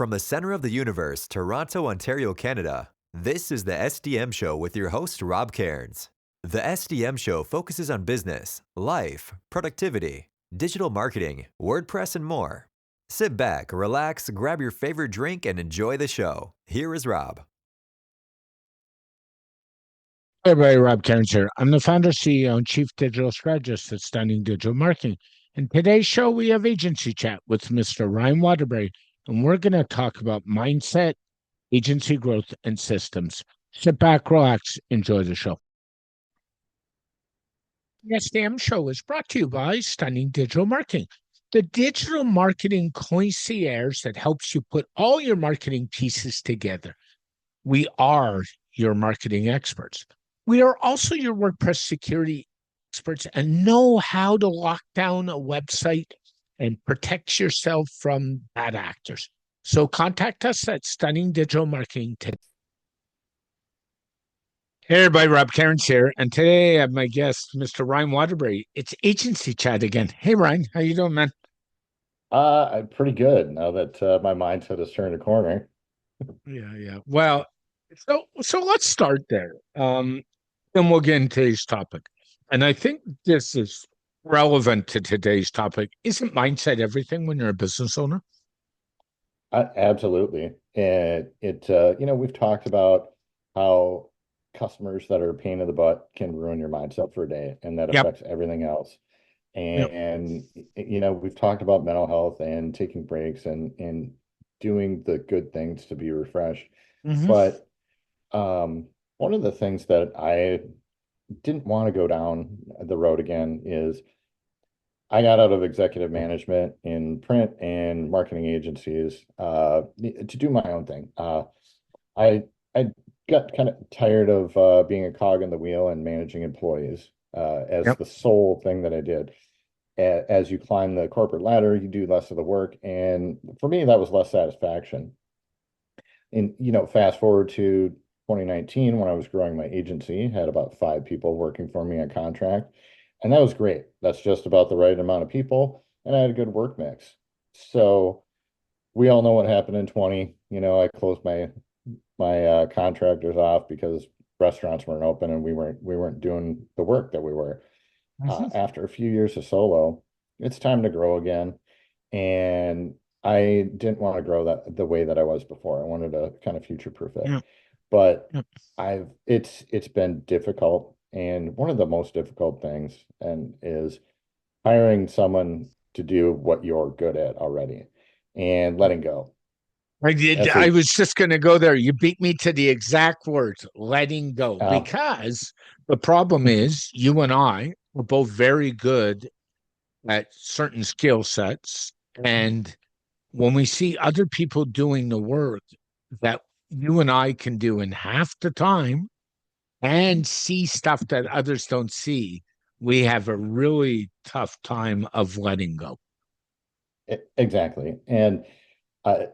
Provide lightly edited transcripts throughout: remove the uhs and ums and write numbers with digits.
From the center of the universe, Toronto, Ontario, Canada, this is the SDM Show with your host, Rob Cairns. The SDM Show focuses on business, life, productivity, digital marketing, WordPress, and more. Sit back, relax, grab your favorite drink, and enjoy the show. Here is Rob. Hey everybody, Rob Cairns here. I'm the founder, CEO, and Chief Digital Strategist at Stunning Digital Marketing. In today's show, we have Agency Chat with Mr. Ryan Waterbury, and we're going to talk about mindset, agency growth, and systems. Sit back, relax, enjoy the show. The SDM Show is brought to you by Stunning Digital Marketing, the digital marketing concierge that helps you put all your marketing pieces together. We are your marketing experts. We are also your WordPress security experts and know how to lock down a website and protect yourself from bad actors. So contact us at Stunning Digital Marketing today. Hey everybody, Rob Cairns here, and today I have my guest, Mr. Ryan Waterbury. It's Agency Chat again. Hey Ryan, how you doing, man? I'm pretty good now that my mindset has turned a corner. Yeah. Well, so let's start there. Then we'll get into today's topic. And I think this is relevant to today's topic. Isn't mindset everything when you're a business owner? Absolutely. And we've talked about how customers that are a pain in the butt can ruin your mindset for a day, and that Yep. affects everything else. Yep. And we've talked about mental health and taking breaks and doing the good things to be refreshed. Mm-hmm. But one of the things that I didn't want to go down the road again is I got out of executive management in print and marketing agencies to do my own thing. I got kind of tired of being a cog in the wheel and managing employees as Yep. the sole thing that I did. As you climb the corporate ladder, you do less of the work, and for me, that was less satisfaction. And fast forward to 2019 when I was growing my agency, had about 5 people working for me on contract. And that was great. That's just about the right amount of people. And I had a good work mix. So we all know what happened in 20. I closed my contractors off because restaurants weren't open and we weren't doing the work that we were. Mm-hmm. After a few years of solo, it's time to grow again. And I didn't want to grow that the way that I was before. I wanted to kind of future-proof it. Yep. But Yep. it's been difficult. And one of the most difficult things is hiring someone to do what you're good at already and letting go. I was just going to go there. You beat me to the exact words, letting go. Uh, Because the problem is you and I are both very good at certain skill sets. And when we see other people doing the work that you and I can do in half the time and see stuff that others don't see, we have a really tough time of letting go. exactly. And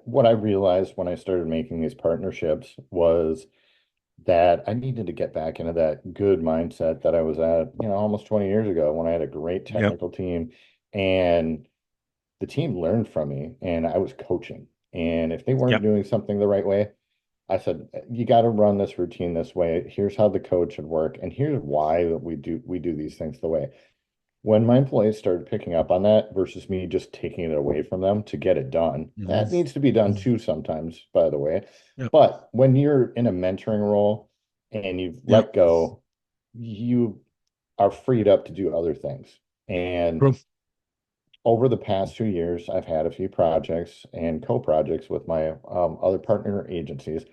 what I realized when I started making these partnerships was that I needed to get back into that good mindset that I was at, almost 20 years ago when I had a great Yep. technical team and the team learned from me and I was coaching. And if they weren't Yep. doing something the right way, I said, you got to run this routine this way. Here's how the code should work. And here's why that we do these things the way. When my employees started picking up on that versus me just taking it away from them to get it done, that Mm-hmm. needs to be done too sometimes, by the way. Yep. But when you're in a mentoring role and you've Yep. let go, you are freed up to do other things. And True. over the past 2 years, I've had a few projects and co-projects with my other partner agencies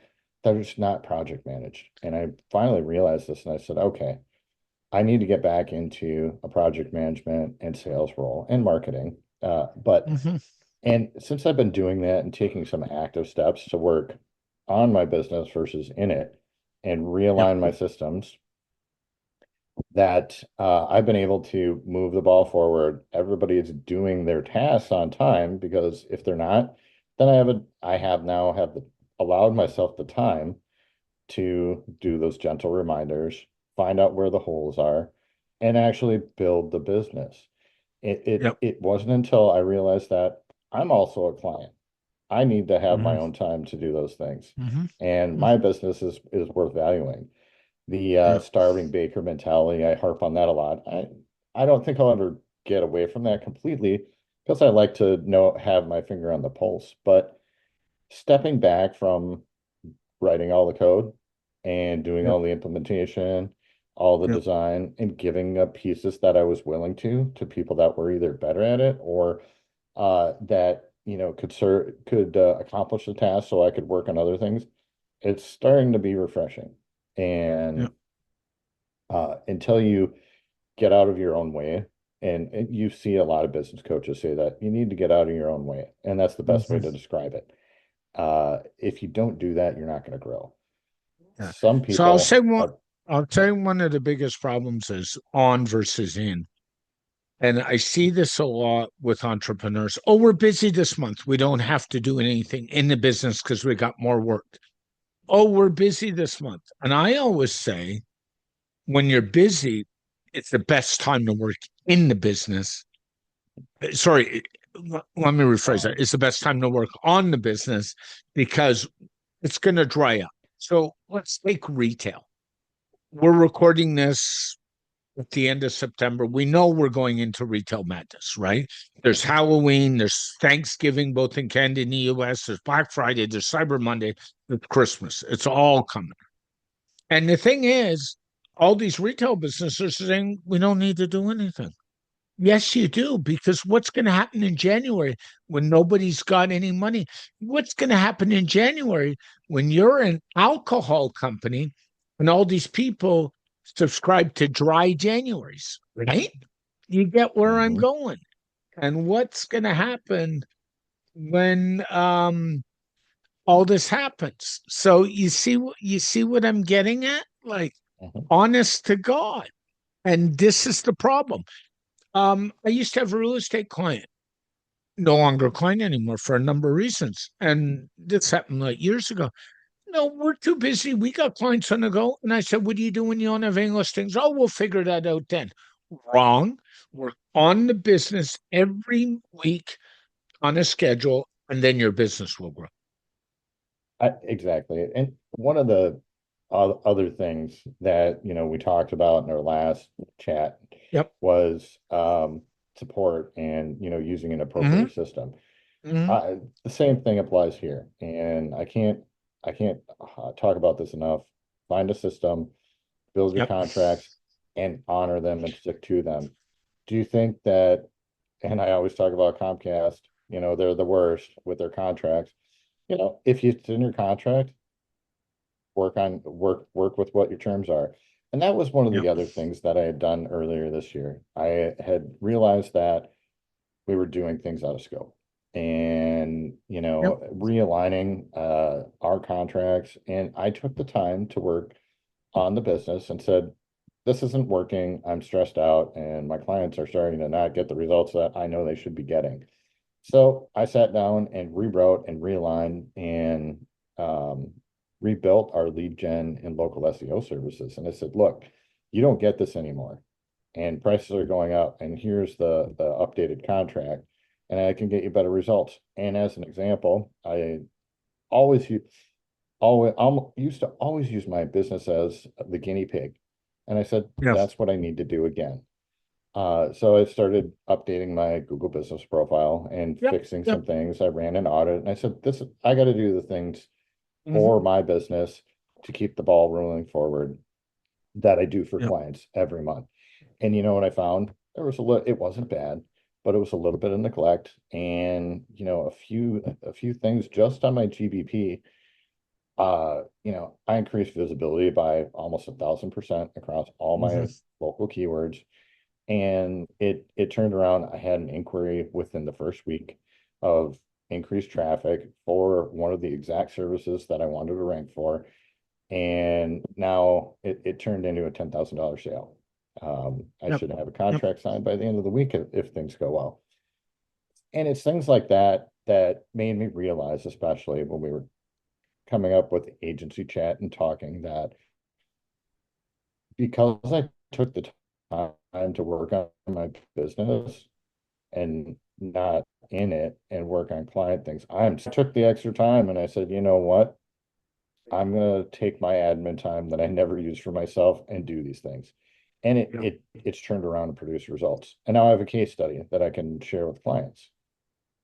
that are just not project managed. And I finally realized this and I said, okay, I need to get back into a project management and sales role and marketing. Mm-hmm. And since I've been doing that and taking some active steps to work on my business versus in it and Yep. realign my systems, that I've been able to move the ball forward. Everybody is doing their tasks on time because if they're not, then I have now allowed myself the time to do those gentle reminders, find out where the holes are, and actually build the business. It Yep. it wasn't until I realized that I'm also a client. I need to have my Mhm. own time to do those things. Mhm. And Mhm. my business is worth valuing. The Yeah. starving baker mentality, I harp on that a lot. I don't think I'll ever get away from that completely because I like to have my finger on the pulse. But stepping back from writing all the code and doing Yep. all the implementation, all the Yep. design, and giving up pieces that I was willing to people that were either better at it or that could accomplish the task so I could work on other things. It's starting to be refreshing. And Yep. until you get out of your own way, and you see a lot of business coaches say that you need to get out of your own way, and that's the best way Mhm. to describe it. If you don't do that, you're not going to grow. Yeah. Some So I'll say people one. are, I'll tell you one of the biggest problems is on versus in. And I see this a lot with entrepreneurs. Oh, we're busy this month. We don't have to do anything in the business because we got more work. Oh, we're busy this month. And I always say, when you're busy, it's the best time to work in the business. Sorry, let me rephrase that. um, It's the best time to work on the business because it's going to dry up. So let's take retail. We're recording this at the end of September. We know we're going into retail madness, right? There's Halloween, there's Thanksgiving, both in Canada and the US, there's Black Friday, there's Cyber Monday, there's Christmas. It's all coming. And the thing is, all these retail businesses are saying we don't need to do anything. Yes, you do, because what's going to happen in January when nobody's got any money? What's going to happen in January when you're an alcohol company and all these people subscribe to dry Januaries, right? You get where I'm mhm, going. And what's going to happen when all this happens? So you see what I'm getting at? Like, mhm, honest to God. And this is the problem. I used to have a real estate client, no longer a client anymore for a number of reasons. And this happened like years ago. No, we're too busy. We got clients on the go. And I said, what do you do when you don't have any listings? Oh, we'll figure that out then. Wrong. We're on the business every week on a schedule, and then your business will grow. exactly. And one of the other things that, we talked about in our last chat Yep. was support and, using an Mm-hmm. appropriate system. Mm-hmm. The same thing applies here. And I can't talk about this enough. Find a system, build your Yep. contracts, and honor them and stick to them. Do you think that, and I always talk about Comcast, they're the worst with their contracts. If it's in your contract, work with what your terms are. And that was one of Yep. the other things that I had done earlier this year. I had realized that we were doing things out of scope and, Yep. realigning our contracts. And I took the time to work on the business and said, this isn't working. I'm stressed out and my clients are starting to not get the results that I know they should be getting. So I sat down and rewrote and realigned and um, rebuilt our lead gen and local SEO services. And I said, look, you don't get this anymore. And prices are going up. And here's the updated contract. And I can get you better results. And as an example, I always use used to always use my business as the guinea pig. And I said, Yep. that's what I need to do again. So I started updating my Google business profile and Yep. fixing Yep. some things. I ran an audit and I said, I got to do the things Mm-hmm. for my business to keep the ball rolling forward that I do for Yep. clients every month. And you know what I found? It wasn't bad, but it was a little bit of neglect and, a few things just on my GBP. I increased visibility by almost 1,000% across all Mm-hmm. my local keywords. And it turned around. I had an inquiry within the first week of increased traffic for one of the exact services that I wanted to rank for. And now it turned into a $10,000 sale. I Yep. should have a Yep. contract signed by the end of the week if things go well. And it's things like that that made me realize, especially when we were coming up with agency chat and talking, that because I took the time to work on my business and not in it and work on client things. I took the extra time and I said, you know what? I'm going to take my admin time that I never use for myself and do these things. And Yeah. it's turned around and produced results. And now I have a case study that I can share with clients.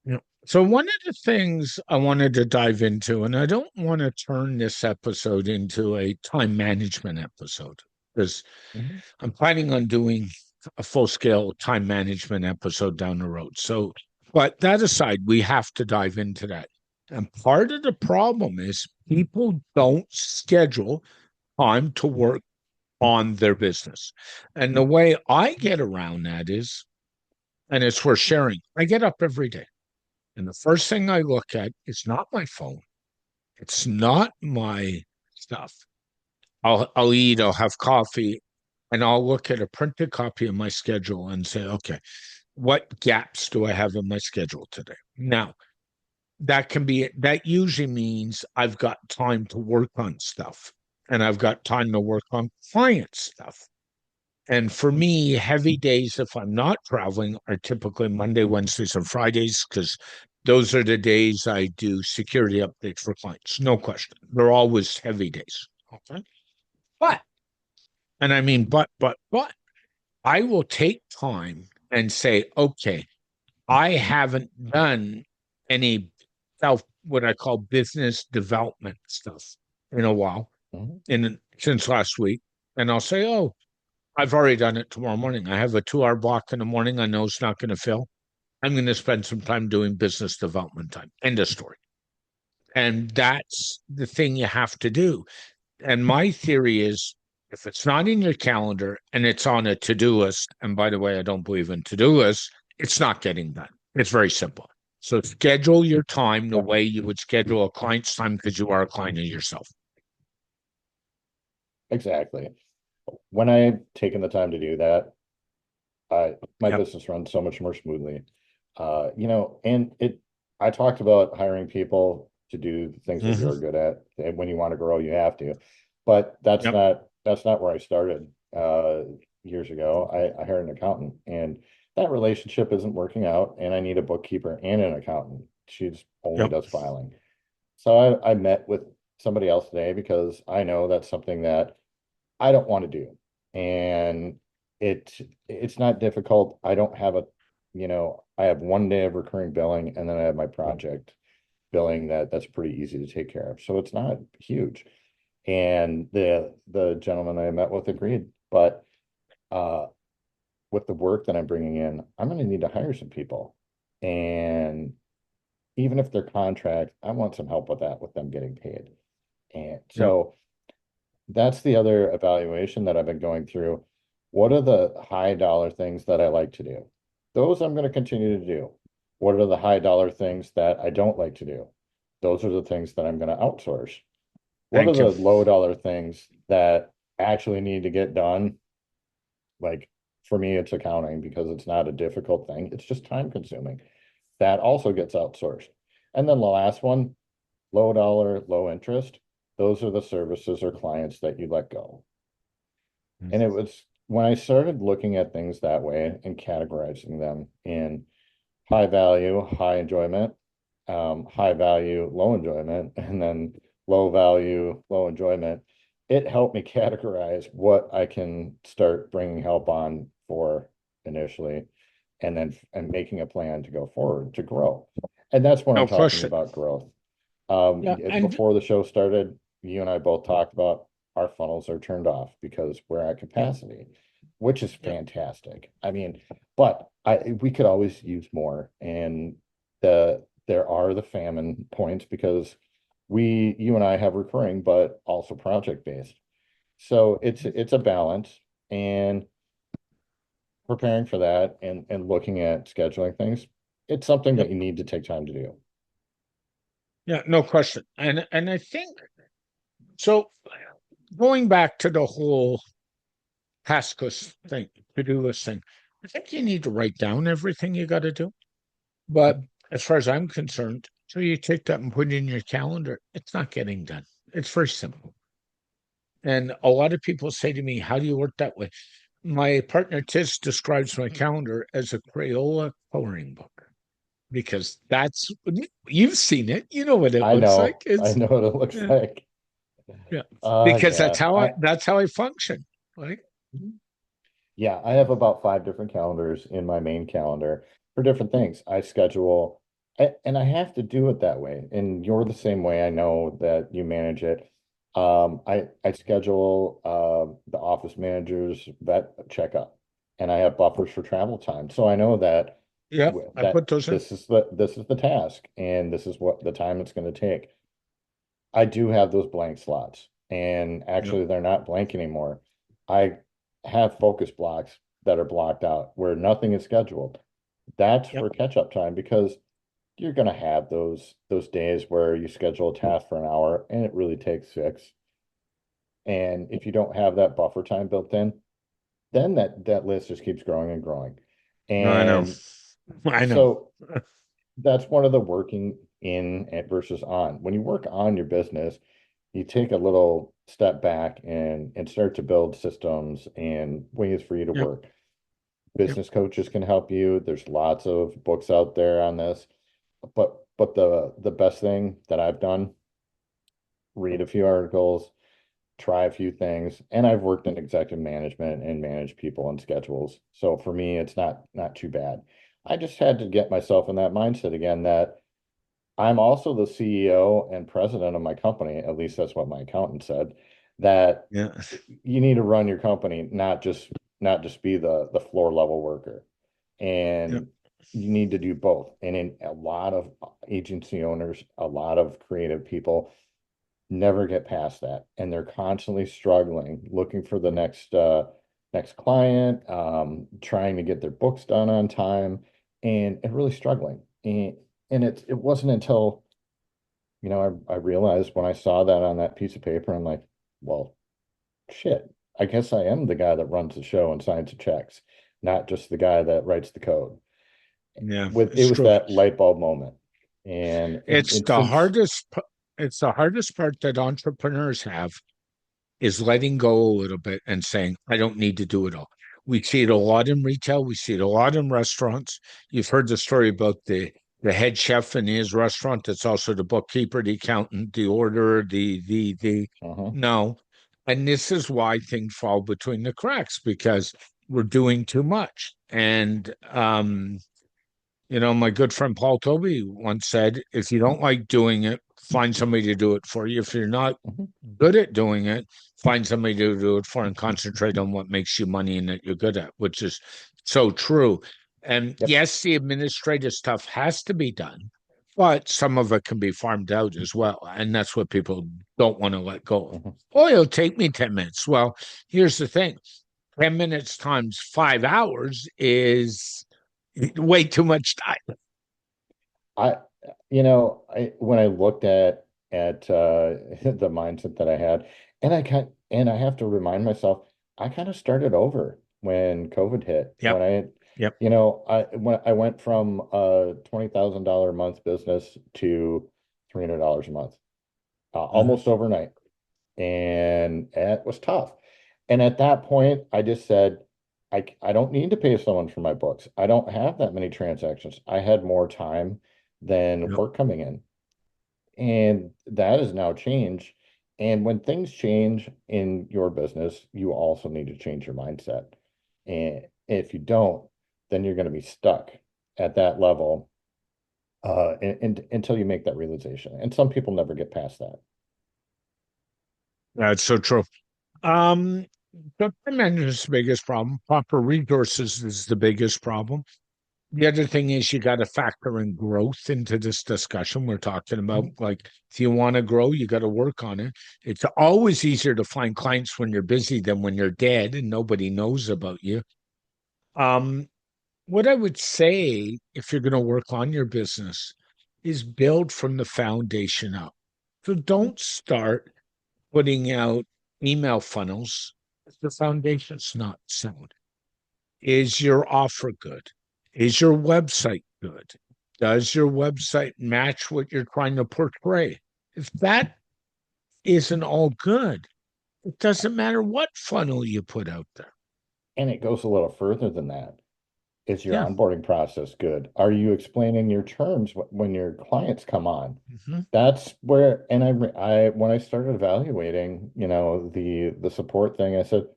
Yeah. So one of the things I wanted to dive into, and I don't want to turn this episode into a time management episode, because Mhm. I'm planning on doing a full scale time management episode down the road. So, but that aside, we have to dive into that. And part of the problem is people don't schedule time to work on their business. And the way I get around that is, and it's worth sharing, I get up every day. And the first thing I look at is not my phone. It's not my stuff. I'll eat, I'll have coffee, and I'll look at a printed copy of my schedule and say, okay, what gaps do I have in my schedule today? Now, that usually means I've got time to work on stuff and I've got time to work on client stuff. And for me, heavy days, if I'm not traveling, are typically Monday, Wednesdays, and Fridays, because those are the days I do security updates for clients. No question. They're always heavy days. Okay. But, and I mean, but, I will take time and say, okay, I haven't done any what I call business development stuff in a while, Mhm. since last week. And I'll say, oh, I've already done it tomorrow morning. I have a 2 hour block in the morning. I know it's not going to fill. I'm going to spend some time doing business development time. End of story. And that's the thing you have to do. And my theory is if it's not in your calendar and it's on a to do list, and by the way, I don't believe in to do lists, it's not getting done. It's very simple. So schedule your time the Yep, way you would schedule a client's time because you are a client of yourself. exactly. When I've taken the time to do that, my Yep. business runs so much more smoothly. And I talked about hiring people to do the things that Mm-hmm. you're good at. And when you want to grow, you have to. But that's Yep. not where I started years ago. I hired an accountant, and that relationship isn't working out. And I need a bookkeeper and an accountant. She's only Yep. does filing. So I met with somebody else today because I know that's something that I don't want to do. And it's not difficult. I don't have I have 1 day of recurring billing and then I have my project billing that's pretty easy to take care of. So it's not huge. And the gentleman I met with agreed. But uh with the work that I'm bringing in, I'm going to need to hire some people. And even if they're contract, I want some help with that, with them getting paid. And Yep. so that's the other evaluation that I've been going through. What are the high dollar things that I like to do? Those I'm going to continue to do. What are the high dollar things that I don't like to do? Those are the things that I'm going to outsource. What are Thank you. the low dollar things that actually need to get done? Like for me, it's accounting because it's not a difficult thing. It's just time consuming. That also gets outsourced. And then the last one, low dollar, low interest. Those are the services or clients that you let go. And it was when I started looking at things that way and categorizing them in high value, high enjoyment, high value, low enjoyment, and then low value, low enjoyment, it helped me categorize what I can start bringing help on for initially, and then and making a plan to go forward to grow. And that's when I'm No talking question. about growth. Yeah. And Before the show started, you and I both talked about our funnels are turned off because we're at yeah, capacity, which is yeah. fantastic. I mean, but we could always use more. And there are the famine points because you and I have recurring, but also project based. So it's a balance and preparing for that and looking at scheduling things. It's something that Yep. you need to take time to do. Yeah, no question. And I think so going back to the whole task list thing, to-do list thing, I think you need to write down everything you got to do. But as far as I'm concerned, so you take that and put it in your calendar, it's not getting done. It's very simple. And a lot of people say to me, how do you work that way? My partner Tiz describes my calendar as a Crayola coloring book. because that's you've seen it. You know what it I looks like. know, I know what it looks Yeah, like. yeah. Because Yeah, that's how I function. Like, yeah, I have about 5 different calendars in my main calendar for different things. I schedule, and I have to do it that way. And you're the same way. I know that you manage it. I schedule the office manager's vet checkup, and I have buffers for travel time. So I know that yeah, I put those in. this is the task, and this is what the time it's going to take. I do have those blank slots, and Yep, actually they're not blank anymore. I have focus blocks that are blocked out where nothing is scheduled. That's yep, for catch-up time because you're going to have those days where you schedule a task for an hour and it really takes 6. And if you don't have that buffer time built in, then that list just keeps growing and growing. I know, And I know. so that's one of the working in versus on. When you work on your business, you take a little step back and start to build systems and ways for you to Yep, work. yep, Business coaches can help you. There's lots of books out there on this. But the best thing that I've done, read a few articles, try a few things, and I've worked in executive management and managed people and schedules. So for me, it's not too bad. I just had to get myself in that mindset again that I'm also the CEO and president of my company. At least that's what my accountant said, that yeah, you need to run your company, not just be the floor level worker. yep, And you need to do both. And in a lot of agency owners, a lot of creative people never get past that. And they're constantly struggling, looking for the next client, trying to get their books done on time, and really struggling. And it wasn't until, I realized when I saw that on that piece of paper, I'm like, well, shit, I guess I am the guy that runs the show and signs the checks, not just the guy that writes the code. yeah. It It's was true. that light bulb moment. And It's and the since hardest. It's the hardest part that entrepreneurs have is letting go a little bit and saying, I don't need to do it all. We see it a lot in retail. We see it a lot in restaurants. You've heard the story about the head chef in his restaurant. That's also the bookkeeper, the accountant, the orderer, the uh-huh, no. And this is why things fall between the cracks because we're doing too much. And my good friend Paul Toby once said, if you don't like doing it, find somebody to do it for you. If you're not uh-huh, good at doing it, find somebody to do it for and concentrate on what makes you money and that you're good at, which is so true. And yep, yes, the administrative stuff has to be done, but some of it can be farmed out as well. And that's what people don't want to let go of. uh-huh. Oh, it'll take me 10 minutes. Well, here's the thing 10 minutes times 5 hours is way too much time. I, when I looked at the mindset that I had, and I have to remind myself, I kind of started over when COVID hit. Yep. Yep. When I went from a $20,000 a month business to $300 a month, Mhm. almost overnight, and it was tough. And at that point, I just said, I don't need to pay someone for my books. I don't have that many transactions. I had more time than Yep. work coming in. And that has now changed. And when things change in your business, you also need to change your mindset. And if you don't, then you're going to be stuck at that level until you make that realization. And some people never get past that. That's so true. Um, the time management is the biggest problem. Proper resources is the biggest problem. The other thing is you got to factor in growth into this discussion we're talking about. Mhm. Like, if you want to grow, you got to work on it. It's always easier to find clients when you're busy than when you're dead and nobody knows about you. Um, what I would say if you're going to work on your business is build from the foundation up. So don't start putting out email funnels if the foundation's not sound. Is your offer good? Is your website good? Does your website match what you're trying to portray? If that isn't all good, it doesn't matter what funnel you put out there. And it goes a little further than that. Is your Yeah. onboarding process good? Are you explaining your terms when your clients come on? Hmm. That's where, and when I started evaluating, the support thing, I said,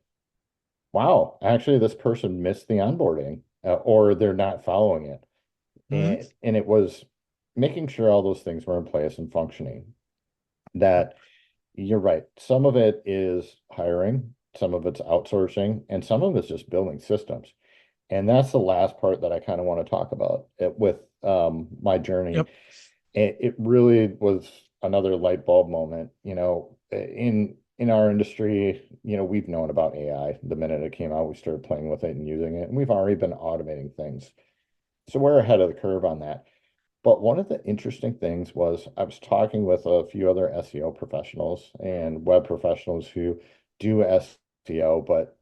wow, actually this person missed the onboarding, or they're not following it. Hmm. And it was making sure all those things were in place and functioning. That you're right. Some of it is hiring, some of it's outsourcing, and some of it's just building systems. And that's the last part that I kind of want to talk about with my journey. Yep. It really was another light bulb moment. In our industry, we've known about AI. The minute it came out, we started playing with it and using it, and we've already been automating things. So we're ahead of the curve on that. But one of the interesting things was I was talking with a few other SEO professionals and web professionals who do SEO, but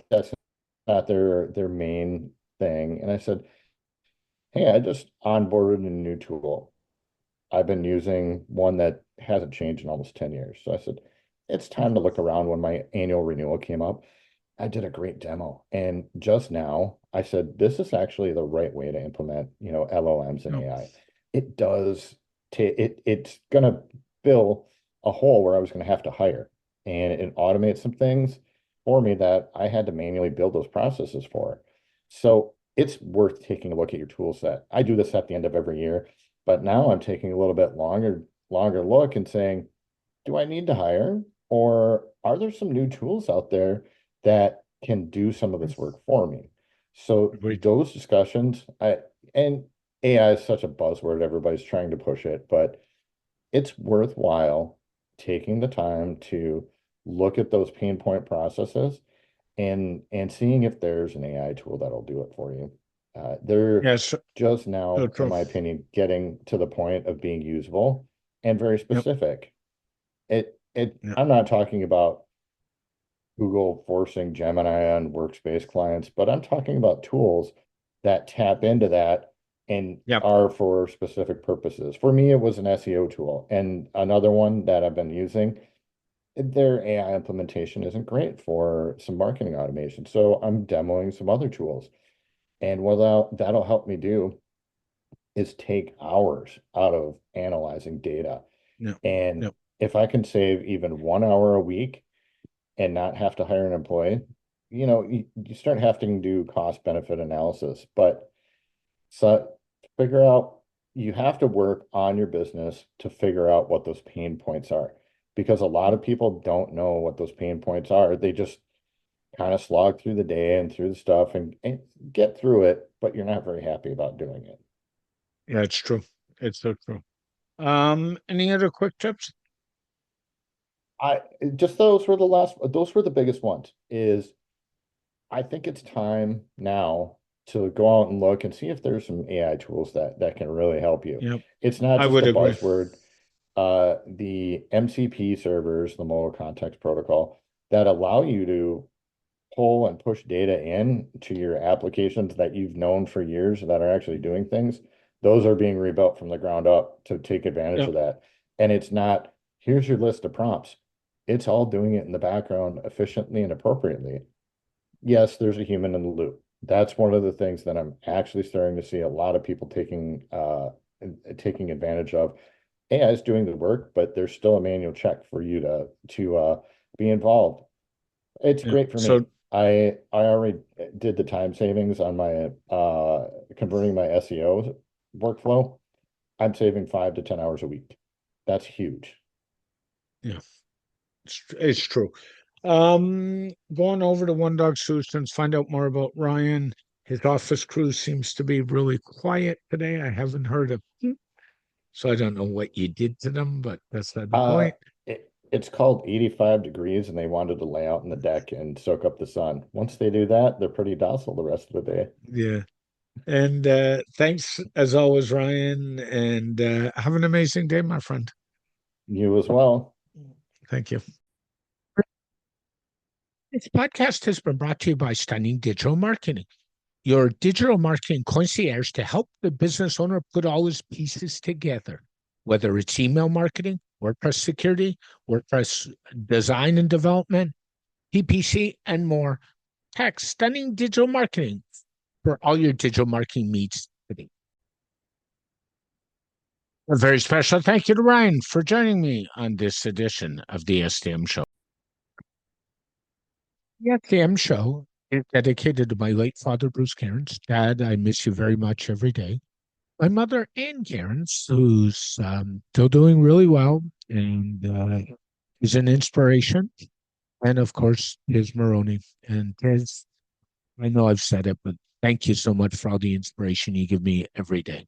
that's not their main thing. And I said, hey, I just onboarded a new tool. I've been using one that hasn't changed in almost 10 years. So I said, it's time to look around. When my annual renewal came up, I did a great demo. And just now I said, this is actually the right way to implement, LLMs and Yep. AI. It does it's gonna fill a hole where I was gonna have to hire. And it automates some things for me that I had to manually build those processes for. So it's worth taking a look at your tool set. I do this at the end of every year, but now I'm taking a little bit longer look and saying, do I need to hire? Or are there some new tools out there that can do some of this work for me? So Agreed. those discussions, and AI is such a buzzword, everybody's trying to push it, but it's worthwhile taking the time to look at those pain point processes and seeing if there's an AI tool that'll do it for you. They're Yes. just So now, in true. my opinion, getting to the point of being usable and very Yep. specific. Yep. I'm not talking about Google forcing Gemini on workspace clients, but I'm talking about tools that tap into that and Yep. are for specific purposes. For me, it was an SEO tool. And another one that I've been using, their AI implementation isn't great for some marketing automation. So I'm demoing some other tools. And what that'll help me do is take hours out of analyzing data. Yep. And Yep. if I can save even 1 hour a week and not have to hire an employee, you start having to do cost benefit analysis. But so figure out, you have to work on your business to figure out what those pain points are, because a lot of people don't know what those pain points are. They just kind of slog through the day and through the stuff and get through it, but you're not very happy about doing it. Yeah, it's true. It's so true. Any other quick tips? I just those were the biggest ones. Is I think it's time now to go out and look and see if there's some AI tools that can really help you. Yep. It's not I just would a agree. buzzword. The MCP servers, the modal context protocol, that allow you to pull and push data in to your applications that you've known for years that are actually doing things, those are being rebuilt from the ground up to take advantage Yep. of that. And it's not, here's your list of prompts. It's all doing it in the background efficiently and appropriately. Yes, there's a human in the loop. That's one of the things that I'm actually starting to see a lot of people taking advantage of. AI is doing the work, but there's still a manual check for you to be involved. It's Yep. great for me. So I already did the time savings on my converting my SEO workflow. I'm saving 5 to 10 hours a week. That's huge. yeah, it's true. Going over to One Dog Solutions, find out more about Ryan. His office crew seems to be really quiet today. I haven't heard of, so I don't know what you did to them, but that's not the Uh, point. it's called 85 degrees, and they wanted to lay out in the deck and soak up the sun. Once they do that, they're pretty docile the rest of the day. Yeah. And thanks as always, Ryan, and have an amazing day, my friend. You as well. Thank you. This podcast has been brought to you by Stunning Digital Marketing, your digital marketing concierge to help the business owner put all his pieces together, whether it's email marketing, WordPress security, WordPress design and development, PPC, and more. Text Stunning Digital Marketing for all your digital marketing needs today. A very special thank you to Ryan for joining me on this edition of the SDM Show. The SDM Show is dedicated to my late father, Bruce Cairns. Dad, I miss you very much every day. My mother, Ann Cairns, who's still doing really well and is an inspiration. And of course, Tiz Maroney. And Tiz, I know I've said it, but thank you so much for all the inspiration you give me every day.